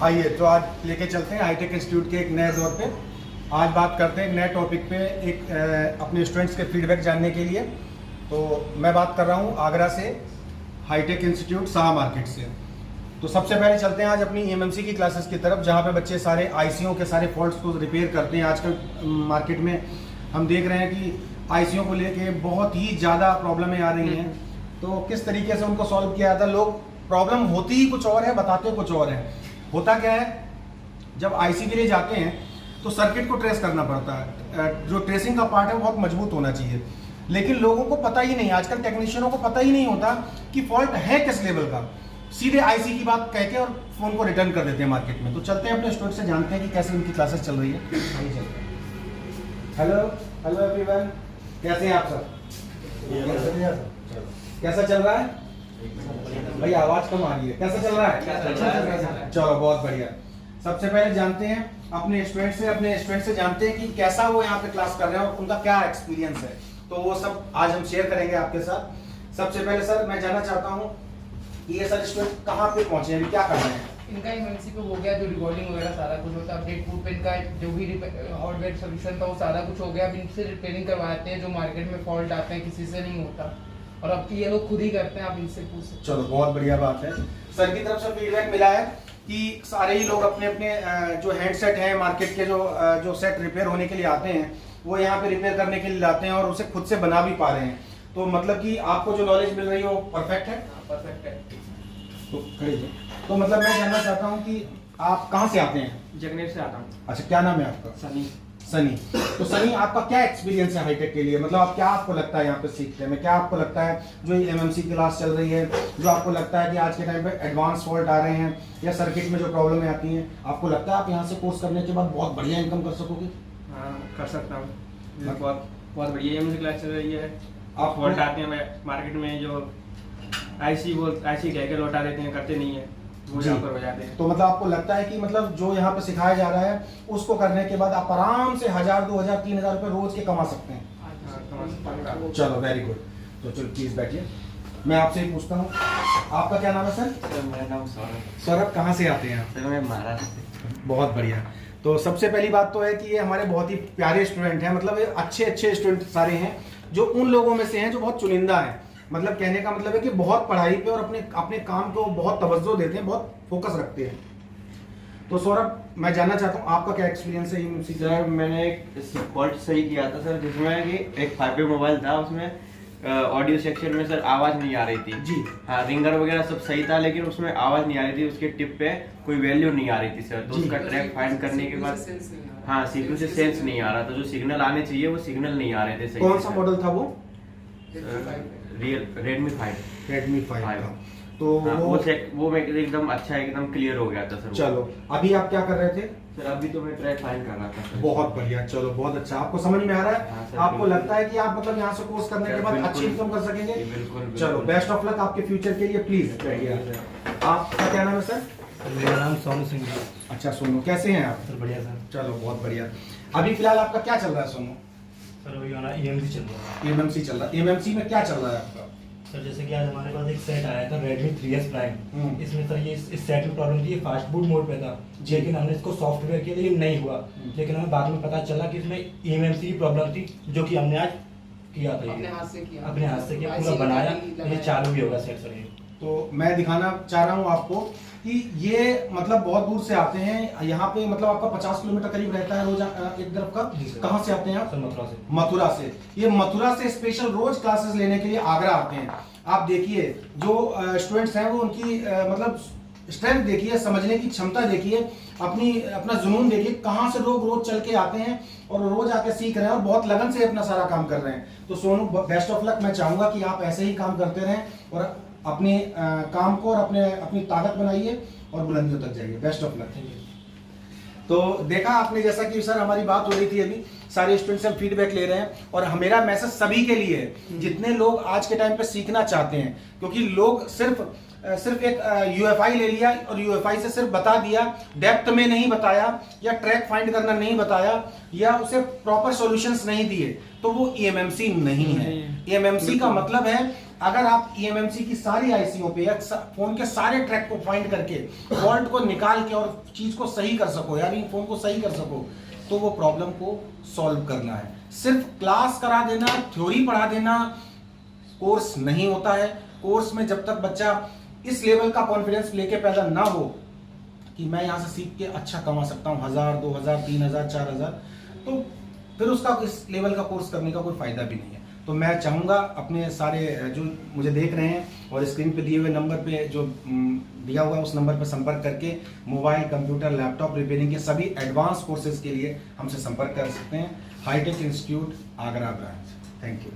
आइए तो आज लेके चलते हैं हाईटेक इंस्टीट्यूट के एक नए दौर पे। आज बात करते हैं एक नए टॉपिक पे, एक अपने स्टूडेंट्स के फीडबैक जानने के लिए। तो मैं बात कर रहा हूँ आगरा से, हाईटेक इंस्टीट्यूट शाह मार्केट से। तो सबसे पहले चलते हैं आज अपनी एमएमसी की क्लासेस की तरफ, जहाँ पे बच्चे सारे आईसीओ के सारे फॉल्ट्स को रिपेयर करते हैं। आजकल मार्केट में हम देख रहे हैं कि आईसीओ को लेके बहुत ही ज़्यादा प्रॉब्लमें आ रही हैं। तो किस तरीके से उनको सॉल्व किया जाता है? लोग प्रॉब्लम होती ही कुछ और है, बताते कुछ और है। होता क्या है, जब आईसी के लिए जाते हैं तो सर्किट को ट्रेस करना पड़ता है। जो ट्रेसिंग का पार्ट है वो बहुत मजबूत होना चाहिए, लेकिन लोगों को पता ही नहीं, आजकल टेक्नीशियनों को पता ही नहीं होता कि फॉल्ट है किस लेवल का। सीधे आईसी की बात कह के और फोन को रिटर्न कर देते हैं मार्केट में। तो चलते हैं अपने स्टूडेंट से, जानते हैं कि कैसे उनकी क्लासेस चल रही है। हेलो हेलो एवरीवन, कैसे हैं आप सब? कैसा चल रहा है भाई? आवाज कम आ रही है। कैसा चल रहा है? चलो बहुत बढ़िया। सबसे पहले जानते हैं अपने स्टूडेंट से जानते हैं कि कैसा वो यहाँ पे क्लास कर रहे हैं और उनका क्या एक्सपीरियंस है। तो वो सब आज हम शेयर करेंगे आपके साथ। सबसे पहले सर मैं जानना चाहता हूँ ये सर स्टूडेंट कहाँ पे पहुंचे हैं, क्या कर रहे हैं? इनका एमएमसी पे हो गया, जो रिकॉर्डिंग वगैरह सारा कुछ होता है, अपडेट प्रूफ इनका जो भी हार्डवेयर सोल्यूशन था वो सारा कुछ हो गया। अब इनसे रिपेयरिंग करवाते हैं, जो मार्केट में फॉल्ट आते हैं किसी से नहीं होता, और अब ये लोग खुद ही करते हैं। आप इनसे पूछ सकते हैं। चलो बहुत बढ़िया बात है। सर की तरफ से फीडबैक मिला है कि सारे ही लोग अपने अपने जो हैंडसेट हैं मार्केट के, जो सेट रिपेयर होने के लिए आते हैं वो यहाँ पे रिपेयर करने के लिए लाते हैं और उसे खुद से बना भी पा रहे हैं। तो मतलब कि आपको जो नॉलेज मिल रही है वो परफेक्ट है? परफेक्ट है। तो मतलब मैं जानना चाहता हूँ कि आप कहाँ से आते हैं? जगनेर से आता हूँ। अच्छा, क्या नाम है आपका? सनी। तो सनी, आपका क्या एक्सपीरियंस है हाईटेक के लिए? मतलब आप क्या, आपको लगता है यहाँ पे सीखने में क्या आपको लगता है? जो एमएमसी क्लास चल रही है, जो आपको लगता है कि आज के टाइम पे एडवांस फॉल्ट आ रहे हैं या सर्किट में जो प्रॉब्लमें आती हैं, आपको लगता है आप यहाँ से कोर्स करने के बाद बहुत बढ़िया इनकम कर सकोगे? हाँ, कर सकता हूँ। बहुत बहुत बढ़िया एमएमसी क्लास चल रही है। आप फॉल्ट आते हैं मार्केट में, जो आईसी कह के लौटा देते हैं, करते नहीं है, वो यहाँ पर बजाते हैं। तो मतलब आपको लगता है कि मतलब जो यहाँ पे सिखाया जा रहा है उसको करने के बाद आप आराम से 1000, 2000, 3000 रुपए रोज के कमा सकते हैं? चलो वेरी गुड। तो चलो प्लीज बैठिए, मैं आपसे ही पूछता हूँ, आपका क्या नाम है सर? सर मेरा नाम सौरभ। सौरभ, कहाँ से आते हैं आप? सर मैं महाराष्ट्र से। बहुत बढ़िया। तो सबसे पहली बात तो है कि ये हमारे बहुत ही प्यारे स्टूडेंट हैं, मतलब ये अच्छे स्टूडेंट सारे हैं, जो उन लोगों में से हैं जो बहुत चुनिंदा हैं। मतलब कहने का मतलब है कि बहुत पढ़ाई पे और अपने काम को बहुत तवज्जो देते हैं, बहुत फोकस रखते हैं। तो सौरभ, मैं जानना चाहता हूँ आपका क्या एक्सपीरियंस है एमएमसी? सर मैंने एक फॉल्ट सही किया था सर, जिसमें कि एक 5G मोबाइल था, उसमें ऑडियो सेक्शन में सर आवाज नहीं आ रही थी जी। हाँ, रिंगर वगैरह सब सही था, लेकिन उसमें आवाज नहीं आ रही थी, उसके टिप पे कोई वैल्यू नहीं आ रही थी सर। तो उसका ट्रैक फाइंड करने के बाद हाँ, सिग्नल से सेंस नहीं आ रहा था, जो सिग्नल आने चाहिए वो सिग्नल नहीं आ रहे थे सही। कौन सा मॉडल था वो? रेडमी 5 का। तो हाँ, वो एकदम अच्छा, एकदम क्लियर हो गया था सर। चलो अभी आप क्या कर रहे थे? सर अभी तो मैं ट्रैक फाइंड कर रहा था। बहुत बढ़िया, चलो बहुत अच्छा, आपको समझ में आ रहा है? हाँ, सर, आपको बिल्कुल। लगता है कि आप मतलब यहाँ से कोर्स करने के बाद अच्छी इनकम कर सकेंगे? बिल्कुल। चलो बेस्ट ऑफ लक आपके फ्यूचर के लिए। प्लीज बैठिए। आपका क्या नाम है सर? मेरा नाम सोनू सिंह है। अच्छा सोनू, कैसे हैं आप? सर बढ़िया सर। चलो बहुत बढ़िया। अभी फिलहाल आपका क्या चल रहा है सोनू? सर अभी हमारा ईएमसी चल रहा है। एमएमसी चल रहा है। एमएमसी में क्या चल रहा है आपका? सर जैसे कि आज हमारे पास एक सेट आया था Redmi 3S Prime। इसमें सर ये इस सेट में प्रॉब्लम थी, ये फास्ट बूट मोड पे था, लेकिन हमने इसको सॉफ्टवेयर के लिए नहीं हुआ। लेकिन हमें बाद में पता चला कि इसमें ईएमसी की प्रॉब्लम थी, जो कि हमने आज किया था। अपने हाथ से किया, पूरा बनाया, ये चालू भी होगा सेट सर। ये तो मैं दिखाना चाह रहा हूँ आपको कि ये मतलब बहुत दूर से आते हैं यहाँ पे, मतलब आपका 50 किलोमीटर करीब रहता है रोज एक तरफ का। कहाँ से आते हैं आप? सर मथुरा से। मथुरा से। ये मथुरा से स्पेशल रोज क्लासेस लेने के लिए आगरा आते हैं। आप देखिए जो स्टूडेंट्स हैं वो उनकी मतलब स्ट्रेंथ देखिए, समझने की क्षमता देखिए, अपना जुनून देखिए, कहाँ से लोग रोज चल के आते हैं और रोज आके सीख रहे हैं और बहुत लगन से अपना सारा काम कर रहे हैं। तो सोनू बेस्ट ऑफ लक। मैं चाहूंगा कि आप ऐसे ही काम करते रहें और अपने काम को और अपनी ताकत बनाइए और बुलंदियों तक जाइए। Best of luck. तो देखा आपने, जैसा कि सर हमारी बात हो रही थी अभी, सारे स्टूडेंट्स से हम फीडबैक ले रहे हैं और मेरा मैसेज सभी के लिए है जितने लोग आज के टाइम पे सीखना चाहते हैं, क्योंकि लोग सिर्फ एक यूएफआई ले लिया और यूएफआई से सिर्फ बता दिया, डेप्थ में नहीं बताया या ट्रैक फाइंड करना नहीं बताया या उसे प्रॉपर सॉल्यूशंस नहीं दिए, तो वो ईएमएमसी नहीं है। ईएमएमसी का मतलब है अगर आप EMMC की सारी आईसीओ पे या फोन के सारे ट्रैक को फाइंड करके फॉल्ट को निकाल के और चीज को सही कर सको, यानी फोन को सही कर सको, तो वो प्रॉब्लम को सॉल्व करना है। सिर्फ क्लास करा देना, थ्योरी पढ़ा देना कोर्स नहीं होता है। कोर्स में जब तक बच्चा इस लेवल का कॉन्फिडेंस लेके पैदा ना हो कि मैं यहां से सीख के अच्छा कमा सकता हूं 1000, 2000, 3000, 4000, तो फिर उसका इस लेवल का कोर्स करने का कोई फायदा भी नहीं है। तो मैं चाहूंगा अपने सारे जो मुझे देख रहे हैं और स्क्रीन पे दिए हुए नंबर पे जो दिया हुआ है उस नंबर पर संपर्क करके मोबाइल, कंप्यूटर, लैपटॉप रिपेयरिंग के सभी एडवांस कोर्सेज के लिए हमसे संपर्क कर सकते हैं। Hi tech institute, Agra branch. Thank you.